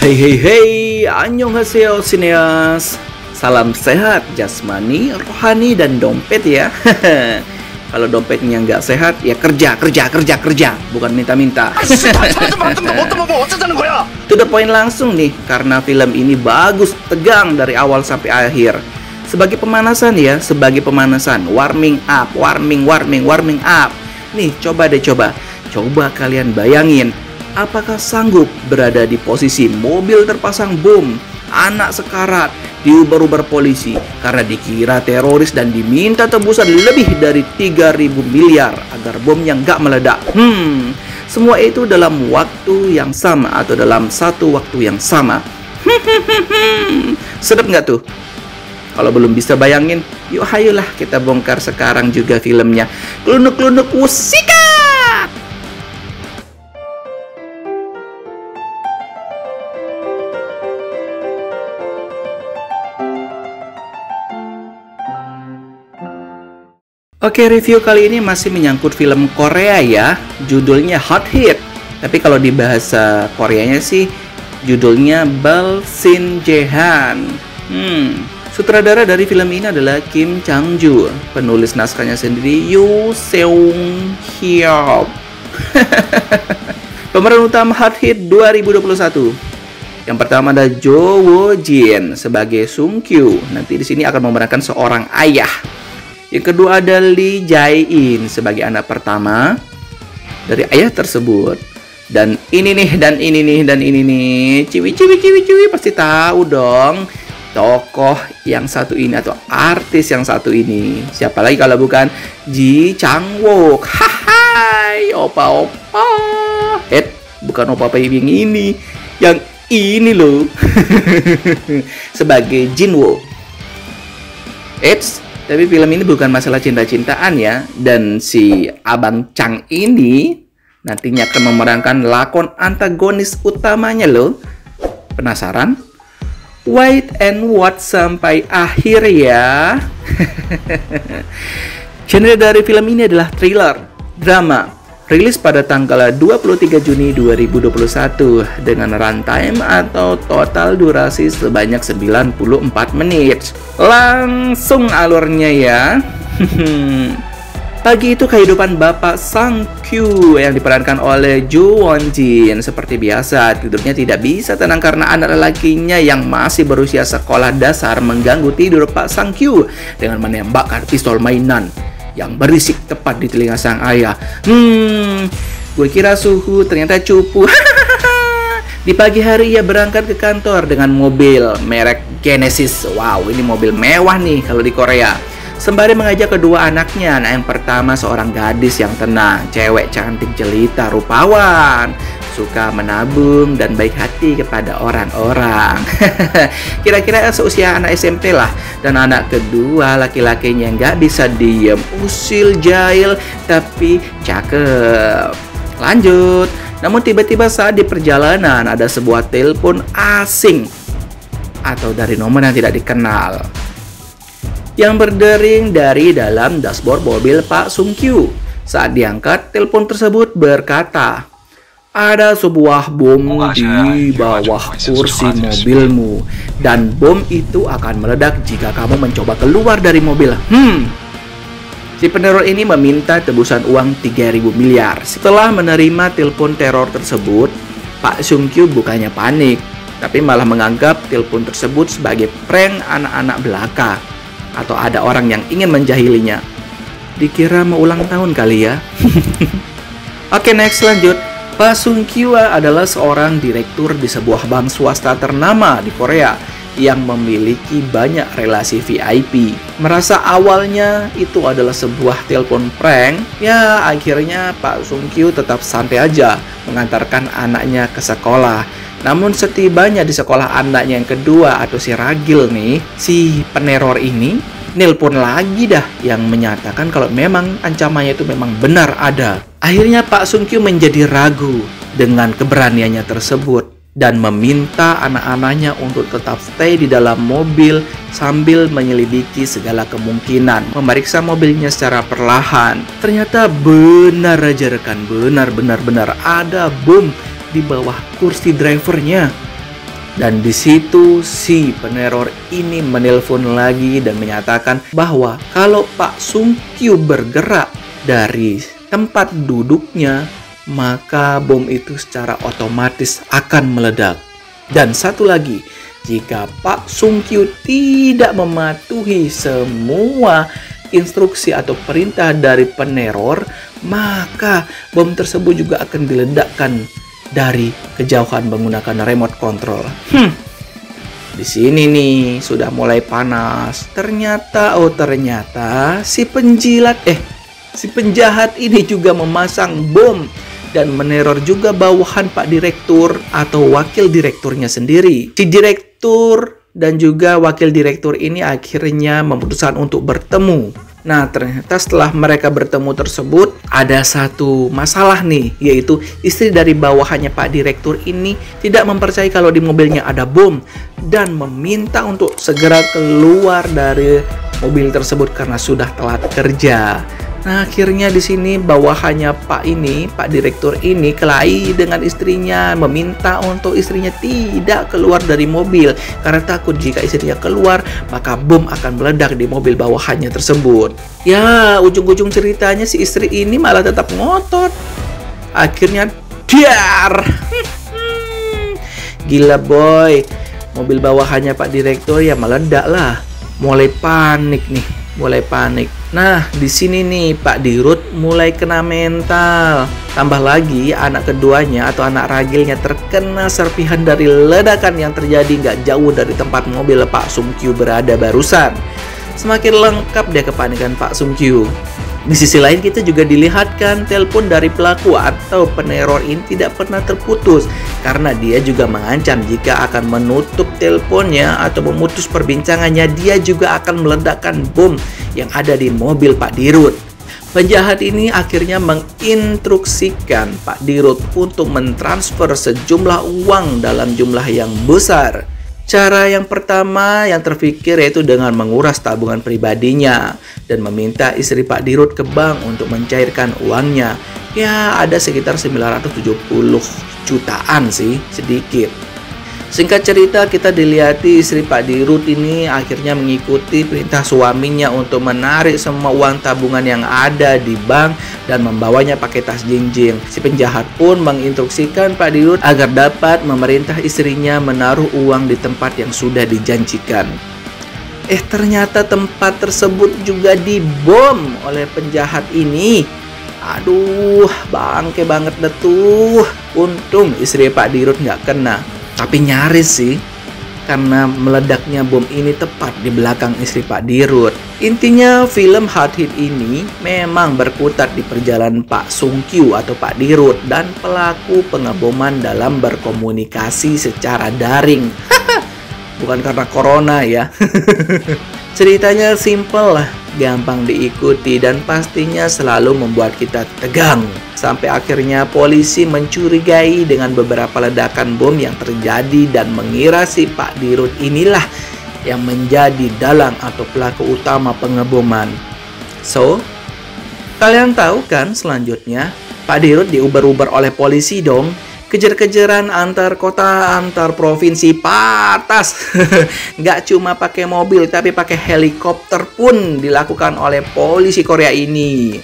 Hey hey hey, annyeonghaseyo sineas. Salam sehat jasmani, rohani, dan dompet ya. Kalau dompetnya nggak sehat, ya kerja, bukan minta-minta. To the point langsung nih, karena film ini bagus, tegang dari awal sampai akhir. Sebagai pemanasan ya, warming up. Nih, coba kalian bayangin, apakah sanggup berada di posisi mobil terpasang bom, anak sekarat, diuber-uber polisi karena dikira teroris dan diminta tebusan lebih dari 3.000 miliar agar bomnya nggak meledak. Semua itu dalam waktu yang sama atau dalam satu waktu yang sama. Sedap nggak tuh? Kalau belum bisa bayangin, yuk ayolah kita bongkar sekarang juga filmnya. Klunuk-klunuk wusikat! Oke, review kali ini masih menyangkut film Korea ya. Judulnya Hot Hit. Tapi kalau di bahasa Koreanya sih judulnya Balsin Jehan. Sutradara dari film ini adalah Kim Chang-ju. Penulis naskahnya sendiri Yoo Seung Hyuk. Pemeran utama Hot Hit 2021. Yang pertama ada Jo Wo Jin sebagai Sung Kyu. Nanti di sini akan memerankan seorang ayah. Yang kedua ada Lee Jae In sebagai anak pertama dari ayah tersebut. Dan ini nih, ciwi pasti tahu dong tokoh yang satu ini atau artis yang satu ini. Siapa lagi kalau bukan Ji Chang Wook. Hai, opa. Bukan opa yang ini. Yang ini loh. Sebagai Jin Woo. Tapi film ini bukan masalah cinta-cintaan ya. Dan si Abang Chang ini nantinya akan memerankan lakon antagonis utamanya loh. Penasaran? Wait and watch sampai akhir ya. Genre dari film ini adalah thriller, drama. Rilis pada tanggal 23 Juni 2021 dengan runtime atau total durasi sebanyak 94 menit. Langsung alurnya ya. Pagi itu kehidupan Bapak Sang Kyu yang diperankan oleh Jo Won Jin. Seperti biasa, tidurnya tidak bisa tenang karena anak lelakinya yang masih berusia sekolah dasar mengganggu tidur Pak Sang Kyu dengan menembakkan pistol mainan yang berisik tepat di telinga sang ayah. Gue kira suhu, ternyata cupu. Di pagi hari ia berangkat ke kantor dengan mobil merek Genesis. Wow, ini mobil mewah nih kalau di Korea. Sembari mengajak kedua anaknya. Anak yang pertama seorang gadis yang tenang, cewek cantik jelita, rupawan, suka menabung dan baik hati kepada orang-orang. Kira-kira seusia anak SMP lah. Dan anak kedua laki-lakinya nggak bisa diem, usil, jahil, tapi cakep. Lanjut. Namun tiba-tiba saat di perjalanan ada sebuah telepon asing atau dari nomor yang tidak dikenal yang berdering dari dalam dashboard mobil Pak Sung Kyu. Saat diangkat, telepon tersebut berkata, ada sebuah bom di bawah kursi mobilmu dan bom itu akan meledak jika kamu mencoba keluar dari mobil. Si peneror ini meminta tebusan uang 3.000 miliar. Setelah menerima telepon teror tersebut, Pak Sung Kyu bukannya panik, tapi malah menganggap telepon tersebut sebagai prank anak-anak belaka atau ada orang yang ingin menjahilinya. Dikira mau ulang tahun kali ya. Oke, next lanjut. Pak Sung Kyu adalah seorang direktur di sebuah bank swasta ternama di Korea yang memiliki banyak relasi VIP. Merasa awalnya itu adalah sebuah telepon prank, ya akhirnya Pak Sung Kyu tetap santai aja mengantarkan anaknya ke sekolah. Namun setibanya di sekolah anaknya yang kedua atau si ragil nih, si peneror ini nelpon lagi dah yang menyatakan kalau memang ancamannya itu memang benar ada. Akhirnya Pak Sung Kyu menjadi ragu dengan keberaniannya tersebut dan meminta anak-anaknya untuk tetap stay di dalam mobil sambil menyelidiki segala kemungkinan, memeriksa mobilnya secara perlahan. Ternyata benar aja rekan, benar ada bom di bawah kursi drivernya. Dan di situ si peneror ini menelpon lagi dan menyatakan bahwa kalau Pak Sung Kyu bergerak dari tempat duduknya, maka bom itu secara otomatis akan meledak. Dan satu lagi, jika Pak Sung Kyu tidak mematuhi semua instruksi atau perintah dari peneror, maka bom tersebut juga akan diledakkan dari kejauhan menggunakan remote control. Di sini nih sudah mulai panas. Ternyata si penjahat ini juga memasang bom dan meneror juga bawahan Pak Direktur atau wakil direkturnya sendiri. Si direktur dan juga wakil direktur ini akhirnya memutuskan untuk bertemu. Nah, ternyata setelah mereka bertemu tersebut, ada satu masalah nih, yaitu istri dari bawahannya Pak Direktur ini tidak mempercayai kalau di mobilnya ada bom dan meminta untuk segera keluar dari mobil tersebut karena sudah telat kerja. Nah, akhirnya di sini bawahannya Pak Direktur ini kelahi dengan istrinya, meminta untuk istrinya tidak keluar dari mobil karena takut jika istrinya keluar maka bom akan meledak di mobil bawahannya tersebut. Ya, ujung-ujung ceritanya si istri ini malah tetap ngotot. Akhirnya dar. Gila boy. Mobil bawahannya Pak Direktur ya meledak lah. Mulai panik. Nah, di sini nih Pak Dirut mulai kena mental. Tambah lagi anak keduanya atau anak ragilnya terkena serpihan dari ledakan yang terjadi nggak jauh dari tempat mobil Pak Sung Kyu berada barusan. Semakin lengkap deh kepanikan Pak Sung Kyu. Di sisi lain kita juga dilihatkan telepon dari pelaku atau peneror ini tidak pernah terputus karena dia juga mengancam jika akan menutup teleponnya atau memutus perbincangannya, dia juga akan meledakkan bom yang ada di mobil Pak Dirut. Penjahat ini akhirnya menginstruksikan Pak Dirut untuk mentransfer sejumlah uang dalam jumlah yang besar. Cara yang pertama yang terpikir yaitu dengan menguras tabungan pribadinya dan meminta istri Pak Dirut ke bank untuk mencairkan uangnya. Ya, ada sekitar 970 jutaan sih, sedikit. Singkat cerita, kita dilihati istri Pak Dirut ini akhirnya mengikuti perintah suaminya untuk menarik semua uang tabungan yang ada di bank dan membawanya pakai tas jinjing. Si penjahat pun menginstruksikan Pak Dirut agar dapat memerintah istrinya menaruh uang di tempat yang sudah dijanjikan. Ternyata tempat tersebut juga dibom oleh penjahat ini. Aduh, bangke banget deh tuh. Untung istri Pak Dirut nggak kena. Tapi nyaris sih, karena meledaknya bom ini tepat di belakang istri Pak Dirut. Intinya film hard hit ini memang berkutat di perjalanan Pak Sung Kyu atau Pak Dirut dan pelaku pengeboman dalam berkomunikasi secara daring. Bukan karena corona ya. Ceritanya simple lah, gampang diikuti dan pastinya selalu membuat kita tegang. Sampai akhirnya polisi mencurigai dengan beberapa ledakan bom yang terjadi dan mengira si Pak Dirut inilah yang menjadi dalang atau pelaku utama pengeboman. So, kalian tahu kan selanjutnya Pak Dirut diuber-uber oleh polisi dong. Kejar-kejaran antar kota, antar provinsi, patas. Nggak cuma pakai mobil, tapi pakai helikopter pun dilakukan oleh polisi Korea ini.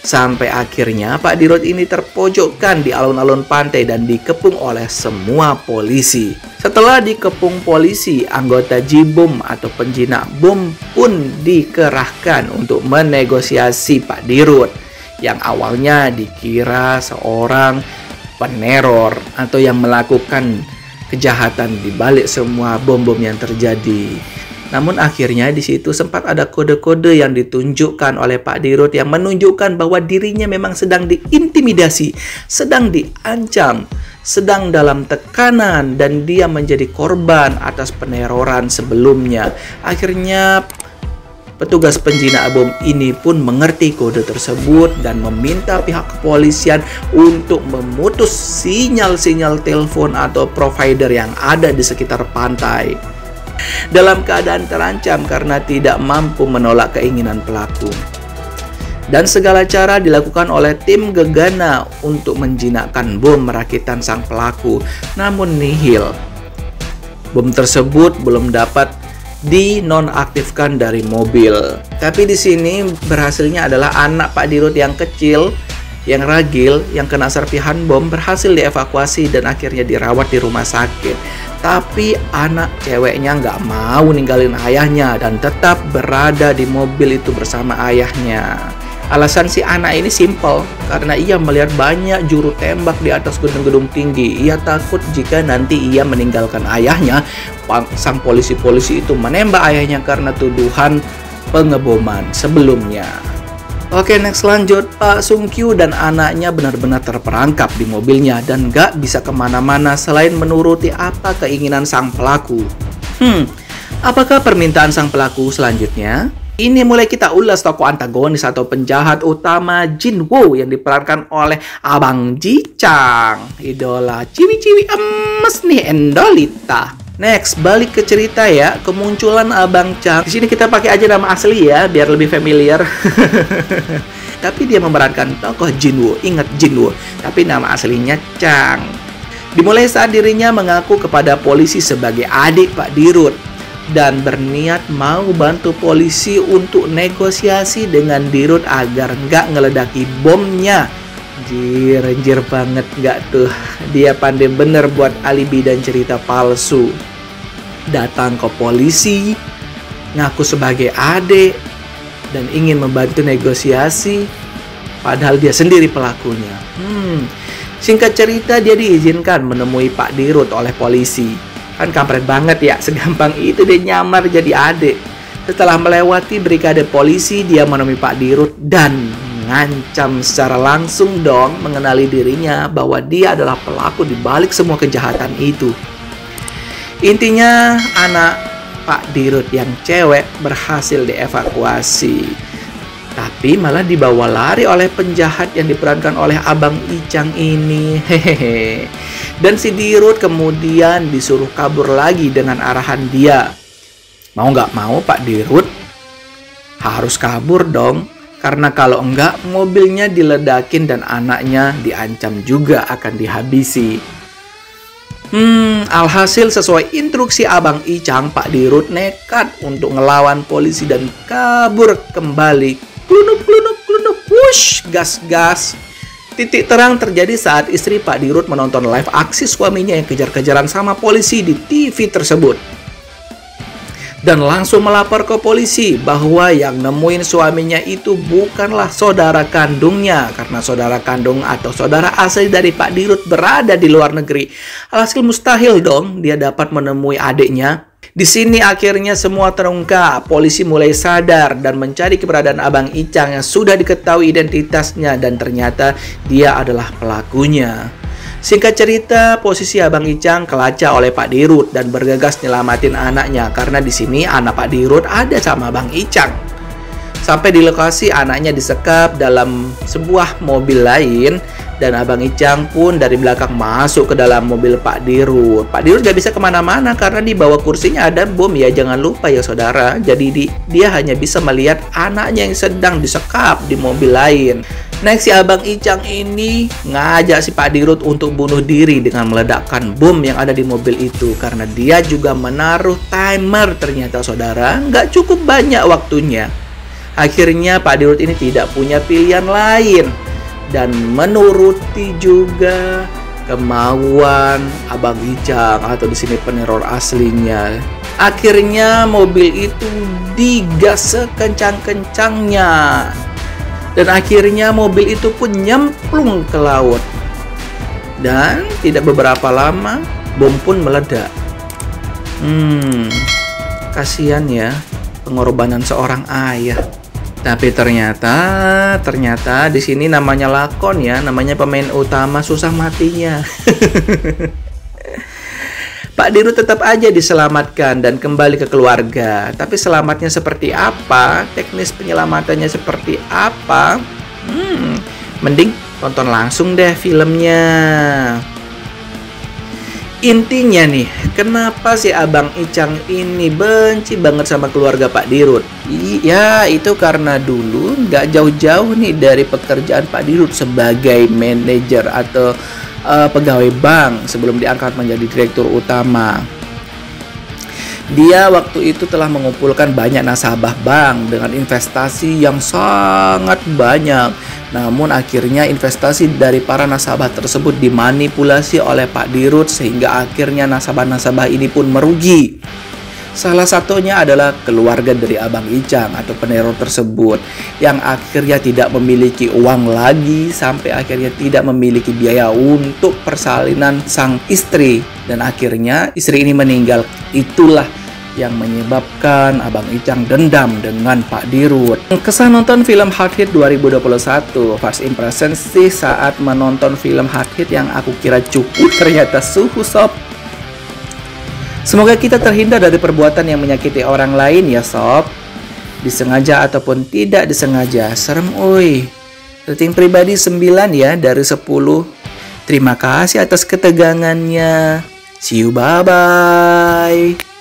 Sampai akhirnya Pak Dirut ini terpojokkan di alun-alun pantai dan dikepung oleh semua polisi. Setelah dikepung polisi, anggota J-Bom atau penjinak bom pun dikerahkan untuk menegosiasi Pak Dirut. Yang awalnya dikira seorang peneror atau yang melakukan kejahatan di balik semua bom-bom yang terjadi. Namun akhirnya di situ sempat ada kode-kode yang ditunjukkan oleh Pak Dirut yang menunjukkan bahwa dirinya memang sedang diintimidasi, sedang diancam, sedang dalam tekanan dan dia menjadi korban atas peneroran sebelumnya. Akhirnya petugas penjinak bom ini pun mengerti kode tersebut dan meminta pihak kepolisian untuk memutus sinyal-sinyal telepon atau provider yang ada di sekitar pantai. Dalam keadaan terancam karena tidak mampu menolak keinginan pelaku. Dan segala cara dilakukan oleh tim gegana untuk menjinakkan bom rakitan sang pelaku, namun nihil. Bom tersebut belum dapat dinonaktifkan dari mobil. Tapi di sini berhasilnya adalah anak Pak Dirut yang kecil, yang ragil, yang kena serpihan bom berhasil dievakuasi dan akhirnya dirawat di rumah sakit. Tapi anak ceweknya nggak mau ninggalin ayahnya dan tetap berada di mobil itu bersama ayahnya. Alasan si anak ini simpel, karena ia melihat banyak juru tembak di atas gedung-gedung tinggi. Ia takut jika nanti ia meninggalkan ayahnya, sang polisi-polisi itu menembak ayahnya karena tuduhan pengeboman sebelumnya. Oke, next lanjut. Pak Sung Kyu dan anaknya benar-benar terperangkap di mobilnya dan gak bisa kemana-mana selain menuruti apa keinginan sang pelaku. Apakah permintaan sang pelaku selanjutnya? Ini mulai kita ulas tokoh antagonis atau penjahat utama Jin Woo yang diperankan oleh Abang Ji Chang, idola ciwi-ciwi emes nih Endolita. Next, balik ke cerita ya, kemunculan Abang Chang. Di sini kita pakai aja nama asli ya, biar lebih familiar. Tapi dia memerankan tokoh Jin Woo. Ingat Jin Woo, tapi nama aslinya Chang. Dimulai saat dirinya mengaku kepada polisi sebagai adik Pak Dirut dan berniat mau bantu polisi untuk negosiasi dengan Dirut agar nggak ngeledaki bomnya. Anjir banget nggak tuh? Dia pandai bener buat alibi dan cerita palsu. Datang ke polisi, ngaku sebagai adik, dan ingin membantu negosiasi, padahal dia sendiri pelakunya. Singkat cerita, dia diizinkan menemui Pak Dirut oleh polisi. Kan kampret banget ya, segampang itu dia nyamar jadi adik. Setelah melewati brigade polisi, dia menemui Pak Dirut dan ngancam secara langsung dong, mengenali dirinya bahwa dia adalah pelaku di balik semua kejahatan itu. Intinya anak Pak Dirut yang cewek berhasil dievakuasi, tapi malah dibawa lari oleh penjahat yang diperankan oleh Abang I Chang ini. Hehehe. Dan si Dirut kemudian disuruh kabur lagi dengan arahan dia. Mau nggak mau Pak Dirut harus kabur dong. Karena kalau enggak, mobilnya diledakin dan anaknya diancam juga akan dihabisi. Alhasil sesuai instruksi Abang I Chang, Pak Dirut nekat untuk ngelawan polisi dan kabur kembali. Klunuk, wush, gas. Titik terang terjadi saat istri Pak Dirut menonton live aksi suaminya yang kejar-kejaran sama polisi di TV tersebut. Dan langsung melapor ke polisi bahwa yang nemuin suaminya itu bukanlah saudara kandungnya, karena saudara kandung atau saudara asli dari Pak Dirut berada di luar negeri. Alhasil mustahil dong dia dapat menemui adiknya. Di sini akhirnya semua terungkap. Polisi mulai sadar dan mencari keberadaan Abang I Chang yang sudah diketahui identitasnya dan ternyata dia adalah pelakunya. Singkat cerita, posisi Abang I Chang kelacak oleh Pak Dirut dan bergegas nyelamatin anaknya karena di sini anak Pak Dirut ada sama Abang I Chang. Sampai di lokasi anaknya disekap dalam sebuah mobil lain dan Abang I Chang pun dari belakang masuk ke dalam mobil Pak Dirut. Pak Dirut gak bisa kemana-mana karena di bawah kursinya ada bom ya, jangan lupa ya saudara. Jadi dia hanya bisa melihat anaknya yang sedang disekap di mobil lain. Next, si Abang I Chang ini ngajak si Pak Dirut untuk bunuh diri dengan meledakkan bom yang ada di mobil itu. Karena dia juga menaruh timer ternyata saudara, nggak cukup banyak waktunya. Akhirnya Pak Dirut ini tidak punya pilihan lain dan menuruti juga kemauan Abang I Chang atau di sini peneror aslinya. Akhirnya mobil itu digas sekencang-kencangnya. Dan akhirnya mobil itu pun nyemplung ke laut. Dan tidak beberapa lama bom pun meledak. Kasihan ya pengorbanan seorang ayah. Tapi ternyata di sini namanya lakon ya, namanya pemain utama susah matinya. Pak Dirut tetap aja diselamatkan dan kembali ke keluarga. Tapi selamatnya seperti apa? Teknis penyelamatannya seperti apa? Mending tonton langsung deh filmnya. Intinya nih, kenapa si Abang I Chang ini benci banget sama keluarga Pak Dirut? Ya, itu karena dulu nggak jauh-jauh nih dari pekerjaan Pak Dirut sebagai manajer atau pegawai bank sebelum diangkat menjadi direktur utama. Dia waktu itu telah mengumpulkan banyak nasabah bank dengan investasi yang sangat banyak. Namun akhirnya investasi dari para nasabah tersebut dimanipulasi oleh Pak Dirut sehingga akhirnya nasabah-nasabah ini pun merugi. Salah satunya adalah keluarga dari Abang Icang atau peneror tersebut yang akhirnya tidak memiliki uang lagi sampai akhirnya tidak memiliki biaya untuk persalinan sang istri dan akhirnya istri ini meninggal. Itulah yang menyebabkan Abang Icang dendam dengan Pak Dirut. Kesan nonton film Hard Hit 2021, first impression sih saat menonton film Hard Hit yang aku kira cukup ternyata suhu sob. Semoga kita terhindar dari perbuatan yang menyakiti orang lain ya sob. Disengaja ataupun tidak disengaja. Serem oi. Rating pribadi 9 ya dari 10. Terima kasih atas ketegangannya. See you, bye-bye.